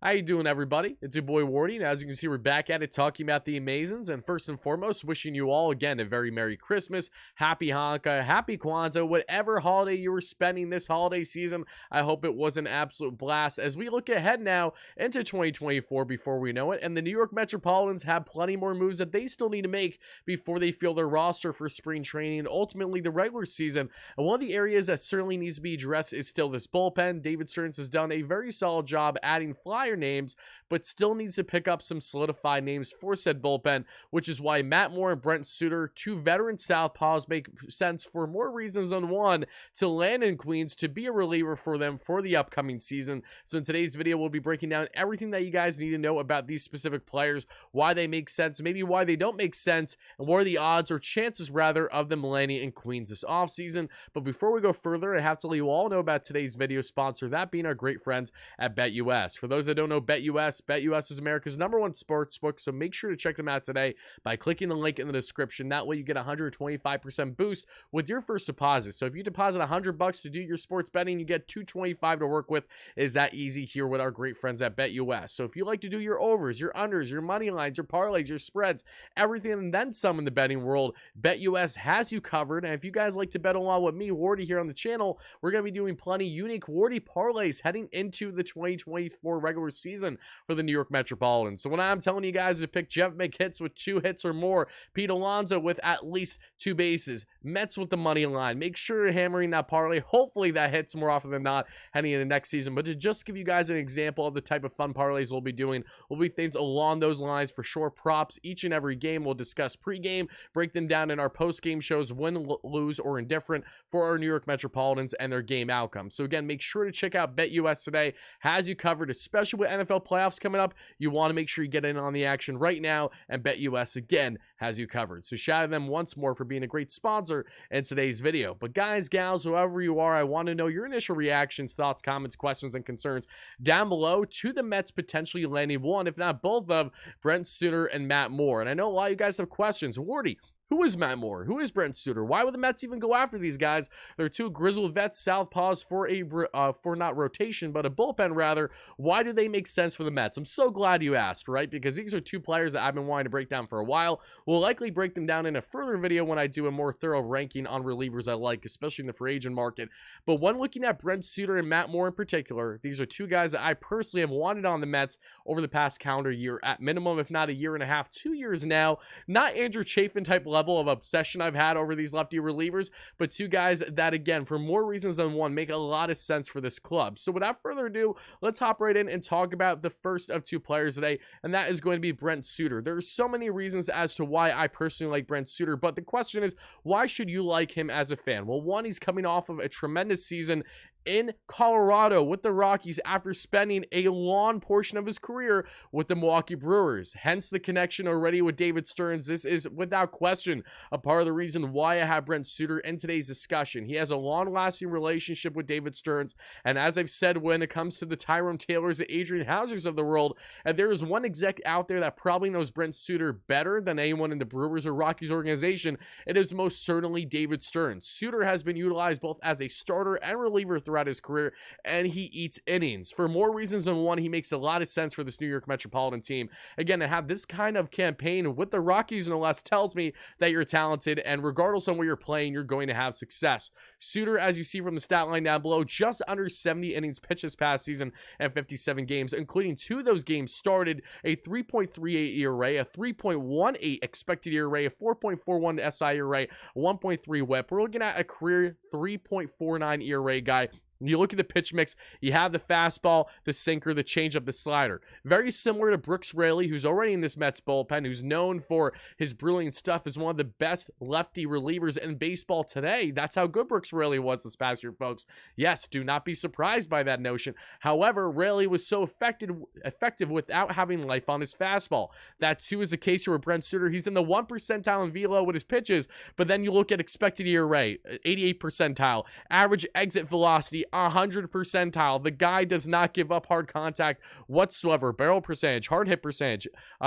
How you doing, everybody? It's your boy Wardy, and as you can see, we're back at it talking about the Amazons. And first and foremost, wishing you all again a very Merry Christmas, Happy Hanukkah, Happy Kwanzaa, whatever holiday you were spending this holiday season. I hope it was an absolute blast as we look ahead now into 2024 before we know it. And the New York Metropolitans have plenty more moves that they still need to make before they fill their roster for spring training and ultimately the regular season. And one of the areas that certainly needs to be addressed is still this bullpen. David Stearns has done a very solid job adding flyer names, but still needs to pick up some solidified names for said bullpen, which is why Matt Moore and Brent Suter, two veteran southpaws, make sense for more reasons than one to land in Queens to be a reliever for them for the upcoming season. So in today's video, we'll be breaking down everything that you guys need to know about these specific players, why they make sense, maybe why they don't make sense, and what are the odds or chances rather of them landing in Queens this offseason. But before we go further, I have to let you all know about today's video sponsor, that being our great friends at BetUS. For those that don't know BetUS is America's #1 sports book, so make sure to check them out today by clicking the link in the description. That way you get a 125% boost with your first deposit. So if you deposit $100 to do your sports betting, you get $225 to work with. It is that easy here with our great friends at BetUS. So if you like to do your overs, your unders, your money lines, your parlays, your spreads, everything and then some in the betting world, BetUS has you covered. And if you guys like to bet along with me, Wardy, here on the channel, we're going to be doing plenty unique Wardy parlays heading into the 2024 regular season for the New York Metropolitans. So when I'm telling you guys to pick Jeff McHits with 2 hits or more, Pete Alonso with at least 2 bases, Mets with the money line, make sure you're hammering that parlay. Hopefully that hits more often than not heading into next season. But to just give you guys an example of the type of fun parlays we'll be doing, will be things along those lines for sure. Props each and every game. We'll discuss pregame, break them down in our post-game shows, win, lose, or indifferent for our New York Metropolitans and their game outcomes. So again, make sure to check out BetUS today. Has you covered, especially with NFL playoffs coming up. You want to make sure you get in on the action right now, and BetUS again has you covered. So shout out to them once more for being a great sponsor in today's video. But guys, gals, whoever you are, I want to know your initial reactions, thoughts, comments, questions, and concerns down below to the Mets potentially landing one, if not both, of Brent Suter and Matt Moore. And I know a lot of you guys have questions. Wardy, who is Matt Moore? Who is Brent Suter? Why would the Mets even go after these guys? They're 2 grizzled vets, southpaws for not rotation, but a bullpen rather. Why do they make sense for the Mets? I'm so glad you asked, right? Because these are 2 players that I've been wanting to break down for a while. We'll likely break them down in a further video when I do a more thorough ranking on relievers I like, especially in the free agent market. But when looking at Brent Suter and Matt Moore in particular, these are 2 guys that I personally have wanted on the Mets over the past calendar year, at minimum, if not a year and a half, 2 years now. Not Andrew Chafin type level of obsession I've had over these lefty relievers, but 2 guys that, again, for more reasons than one, make a lot of sense for this club. So without further ado, let's hop right in and talk about the first of 2 players today, and that is going to be Brent Suter. There are so many reasons as to why I personally like Brent Suter, but the question is, why should you like him as a fan? Well, one, he's coming off of a tremendous season in Colorado with the Rockies after spending a long portion of his career with the Milwaukee Brewers. Hence the connection already with David Stearns. This is without question a part of the reason why I have Brent Suter in today's discussion. He has a long-lasting relationship with David Stearns, and as I've said when it comes to the Tyrone Taylors, the Adrian Housers of the world, and there is one exec out there that probably knows Brent Suter better than anyone in the Brewers or Rockies organization, it is most certainly David Stearns. Suter has been utilized both as a starter and reliever throughout his career, and he eats innings. For more reasons than one, he makes a lot of sense for this New York Metropolitan team. Again, to have this kind of campaign with the Rockies, no less, tells me that you're talented, and regardless on where you're playing, you're going to have success. Suter, as you see from the stat line down below, just under 70 innings pitched this past season and 57 games, including 2 of those games started, a 3.38 ERA, a 3.18 expected ERA, a 4.41 SI ERA, 1.3 WHIP. We're looking at a career 3.49 ERA guy. You look at the pitch mix, you have the fastball, the sinker, the changeup, the slider. Very similar to Brooks Raley, who's already in this Mets bullpen, who's known for his brilliant stuff, is one of the best lefty relievers in baseball today. That's how good Brooks Raley was this past year, folks. Yes, do not be surprised by that notion. However, Raley was so effective without having life on his fastball. That too is the case here with Brent Suter. He's in the 1 percentile in velo with his pitches, but then you look at expected ERA, 88 percentile, average exit velocity, 100 percentile. The guy does not give up hard contact whatsoever. Barrel percentage, hard hit percentage,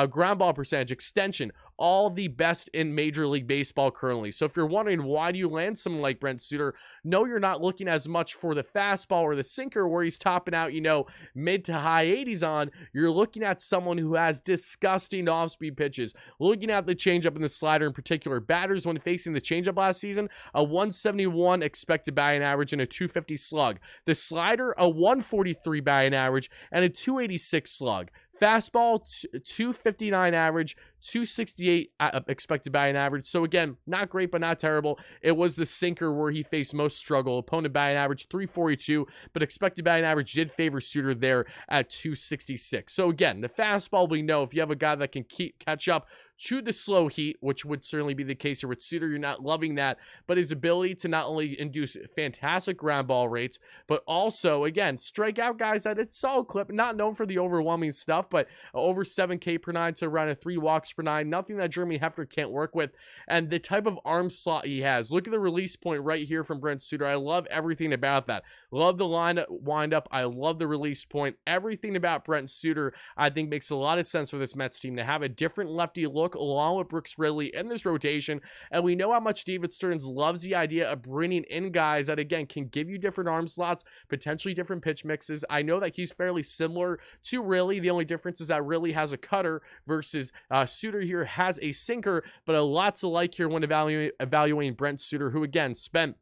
ground ball percentage, extension, all the best in Major League Baseball currently. So if you're wondering why do you land someone like Brent Suter, no, you're not looking as much for the fastball or the sinker where he's topping out, mid to high 80s on. You're looking at someone who has disgusting off-speed pitches. Looking at the changeup and the slider in particular, batters when facing the changeup last season, a 171 expected batting average and a 250 slug. The slider, a 143 batting average and a 286 slug. Fastball, 259 average, 268 expected batting average. So again, not great, but not terrible. It was the sinker where he faced most struggle. Opponent batting average, 342, but expected batting average did favor Suter there at 266. So again, the fastball, we know if you have a guy that can catch up to the slow heat, which would certainly be the case here with Suter, you're not loving that, but his ability to not only induce fantastic ground ball rates, but also, again, strike out guys at a solid clip, not known for the overwhelming stuff, but over 7K per nine to around 3 walks per nine, nothing that Jeremy Hefner can't work with, and the type of arm slot he has. Look at the release point right here from Brent Suter. I love everything about that. Love the line wind up. I love the release point. Everything about Brent Suter, I think, makes a lot of sense for this Mets team to have a different lefty look along with Brooks Ridley in this rotation. And we know how much David Stearns loves the idea of bringing in guys that, again, can give you different arm slots, potentially different pitch mixes. I know that he's fairly similar to Ridley. The only difference is that Ridley has a cutter versus Suter here has a sinker, but a lot to like here when evaluating Brent Suter, who, again, spent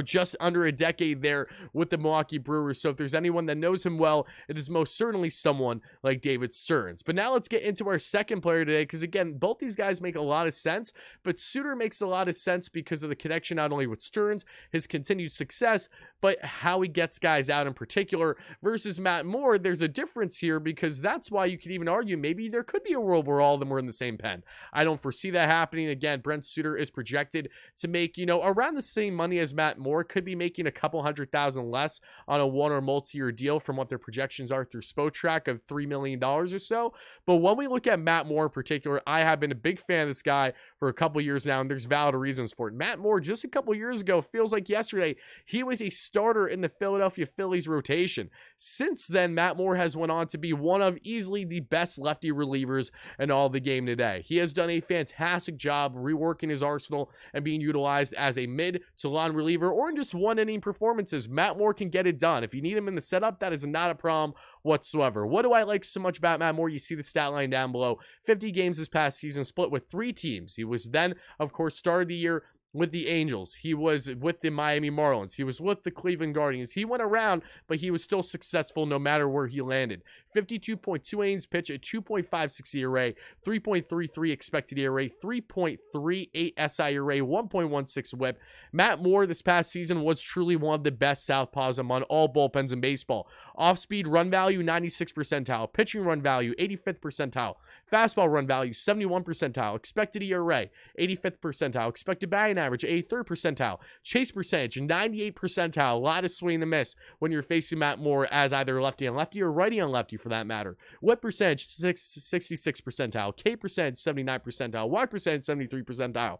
just under a decade there with the Milwaukee Brewers. So if there's anyone that knows him well, it is most certainly someone like David Stearns. But now let's get into our second player today, because again, both these guys make a lot of sense, but Suter makes a lot of sense because of the connection not only with Stearns, his continued success, but how he gets guys out in particular versus Matt Moore. There's a difference here because that's why you could even argue maybe there could be a world where all of them were in the same pen. I don't foresee that happening. Again, Brent Suter is projected to make, around the same money as Matt Moore, could be making a couple $100,000 less on a one or multi-year deal from what their projections are through Spotrac of $3 million or so. But when we look at Matt Moore in particular, I have been a big fan of this guy for a couple years now, and there's valid reasons for it. Matt Moore, just a couple years ago, feels like yesterday, he was a starter in the Philadelphia Phillies rotation. Since then, Matt Moore has went on to be one of easily the best lefty relievers in all the game today. He has done a fantastic job reworking his arsenal and being utilized as a mid to long reliever or in just one-inning performances. Matt Moore can get it done. If you need him in the setup, that is not a problem whatsoever. What do I like so much about Matt Moore? You see the stat line down below. 50 games this past season, split with 3 teams. He was then, of course, started the year with the Angels. He was with the Miami Marlins. He was with the Cleveland Guardians. He went around, but he was still successful no matter where he landed. 52.2 innings pitch, a 2.56 ERA, 3.33 expected ERA, 3.38 SI ERA, 1.16 WHIP. Matt Moore this past season was truly one of the best southpaws among all bullpens in baseball. Off-speed run value, 96th percentile. Pitching run value, 85th percentile. Fastball run value, 71th percentile. Expected ERA, 85th percentile. Expected batting average, 83rd percentile. Chase percentage, 98th percentile. A lot of swing and a miss when you're facing Matt Moore as either lefty on lefty or righty on lefty for that matter. Whip percentage, 66th percentile. K percentage, 79th percentile. Y percentage, 73rd percentile.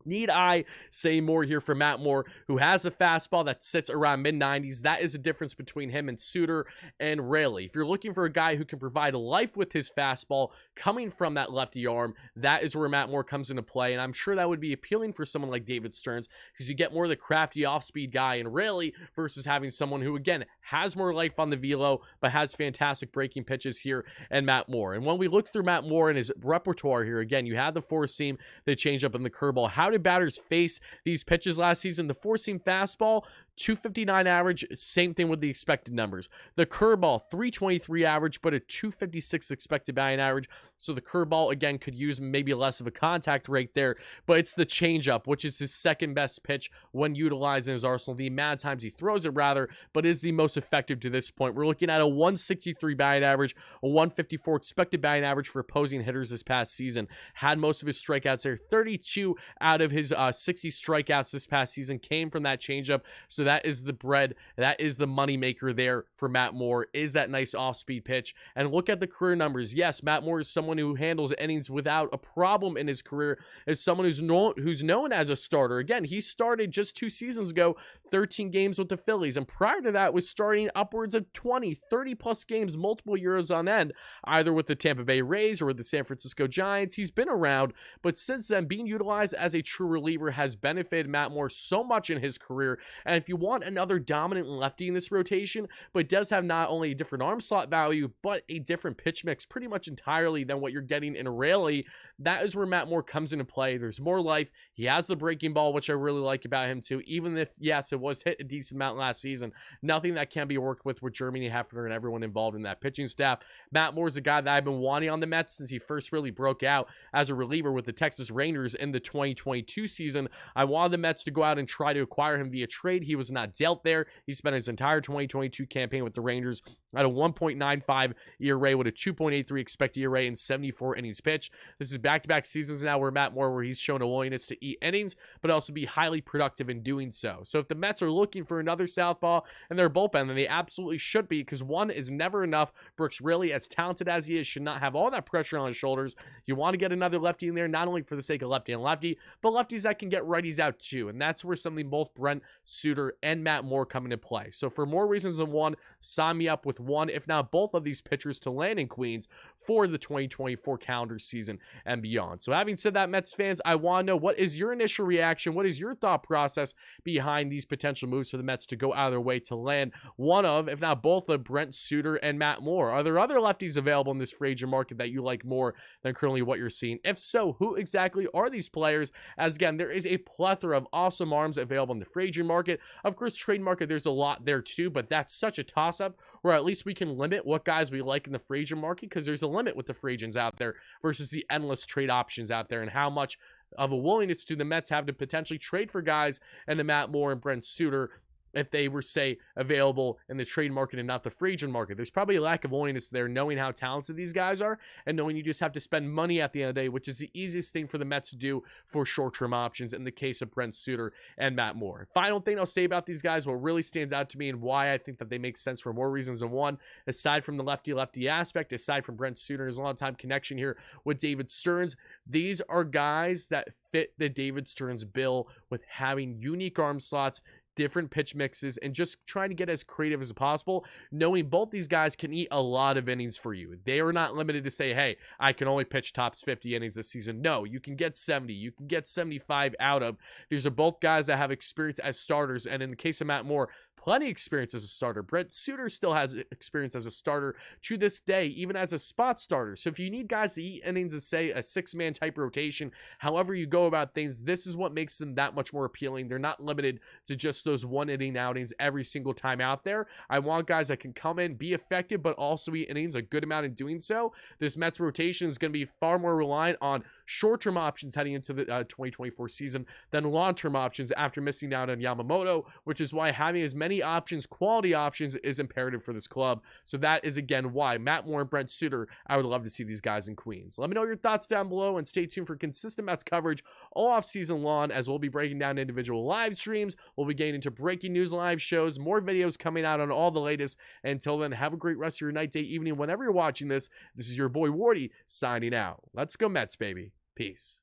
Need I say more here for Matt Moore, who has a fastball that sits around mid-90s? That is the difference between him and Suter and Raley. If you're looking for a guy who can provide life with his fastball coming from that lefty arm, that is where Matt Moore comes into play, and I'm sure that would be appealing for someone like David Stearns because you get more of the crafty off-speed guy in Raley versus having someone who, again, has more life on the velo, but has fantastic breaking pitches here, and Matt Moore. And when we look through Matt Moore and his repertoire here, again, you had the four-seam, the changeup, and the curveball. How did batters face these pitches last season? The four-seam fastball, 259 average, same thing with the expected numbers. The curveball, 323 average, but a 256 expected batting average. So the curveball, again, could use maybe less of a contact rate there, but it's the changeup, which is his second best pitch when utilizing his arsenal. The amount of times he throws it, rather, but is the most effective to this point. We're looking at a 163 batting average, a 154 expected batting average for opposing hitters this past season. Had most of his strikeouts there. 32 out of his 60 strikeouts this past season came from that changeup. So that is the bread. That is the money maker there for Matt Moore, is that nice off-speed pitch. And look at the career numbers. Yes, Matt Moore is someone who handles innings without a problem in his career, is someone who's known as a starter. Again, he started just 2 seasons ago 13 games with the Phillies, and prior to that was starting upwards of 20, 30 plus games, multiple years on end, either with the Tampa Bay Rays or with the San Francisco Giants. He's been around, but since then, being utilized as a true reliever has benefited Matt Moore so much in his career. And if you want another dominant lefty in this rotation, but does have not only a different arm slot value, but a different pitch mix pretty much entirely than what you're getting in Rayleigh, that is where Matt Moore comes into play. There's more life. He has the breaking ball, which I really like about him too. Even if, yes, it was hit a decent amount last season, nothing that can be worked with Jeremy Hefner and everyone involved in that pitching staff. Matt Moore is a guy that I've been wanting on the Mets since he first really broke out as a reliever with the Texas Rangers in the 2022 season. I wanted the Mets to go out and try to acquire him via trade. He was not dealt there. He spent his entire 2022 campaign with the Rangers at a 1.95 ERA with a 2.83 expected ERA and 74 innings pitched. This is back-to-back seasons now where he's shown a willingness to eat innings, but also be highly productive in doing so. So if the Mets are looking for another southpaw in their bullpen, then they absolutely should be, because one is never enough. Brooks, really, as talented as he is, should not have all that pressure on his shoulders. You want to get another lefty in there, not only for the sake of lefty and lefty, but lefties that can get righties out too. And that's where something both Brent Suter and Matt Moore come into play. So for more reasons than one, sign me up with one, if not both of these pitchers to land in Queens for the 2024 calendar season and beyond. So having said that, Mets fans, I want to know, what is your initial reaction? What is your thought process behind these potential moves for the Mets to go out of their way to land one of, if not both of, Brent Suter and Matt Moore? Are there other lefties available in this free agent market that you like more than currently what you're seeing? If so, who exactly are these players? As again, there is a plethora of awesome arms available in the free agent market. Of course, trade market, there's a lot there too, but that's such a toss-up where at least we can limit what guys we like in the free agent market, because there's a limit with the free agents out there versus the endless trade options out there, and how much of a willingness do the Mets have to potentially trade for guys and the Matt Moore and Brent Suter if they were, say, available in the trade market and not the free agent market. There's probably a lack of willingness there, knowing how talented these guys are and knowing you just have to spend money at the end of the day, which is the easiest thing for the Mets to do for short-term options in the case of Brent Suter and Matt Moore. Final thing I'll say about these guys, what really stands out to me and why I think that they make sense for more reasons than one, aside from the lefty-lefty aspect, aside from Brent Suter and his long-time connection here with David Stearns, these are guys that fit the David Stearns bill with having unique arm slots, different pitch mixes, and just trying to get as creative as possible, knowing both these guys can eat a lot of innings for you. They are not limited to say, hey, I can only pitch tops 50 innings this season. No, you can get 70, you can get 75 out of. These are both guys that have experience as starters, and in the case of Matt Moore, plenty of experience as a starter. Brent Suter still has experience as a starter to this day, even as a spot starter. So if you need guys to eat innings and say a six-man type rotation, however you go about things, this is what makes them that much more appealing. They're not limited to just those one-inning outings every single time out there. I want guys that can come in, be effective, but also eat innings a good amount in doing so. This Mets rotation is going to be far more reliant on short-term options heading into the 2024 season than long-term options after missing out on Yamamoto, which is why having as many options, quality options, is imperative for this club. So that is, again, why Matt Moore and Brent Suter, I would love to see these guys in Queens. Let me know your thoughts down below, and stay tuned for consistent Mets coverage all off-season long, as we'll be breaking down individual live streams. We'll be getting into breaking news live shows, more videos coming out on all the latest. Until then, have a great rest of your night, day, evening, whenever you're watching this. This is your boy Wardy signing out. Let's go Mets, baby. Peace.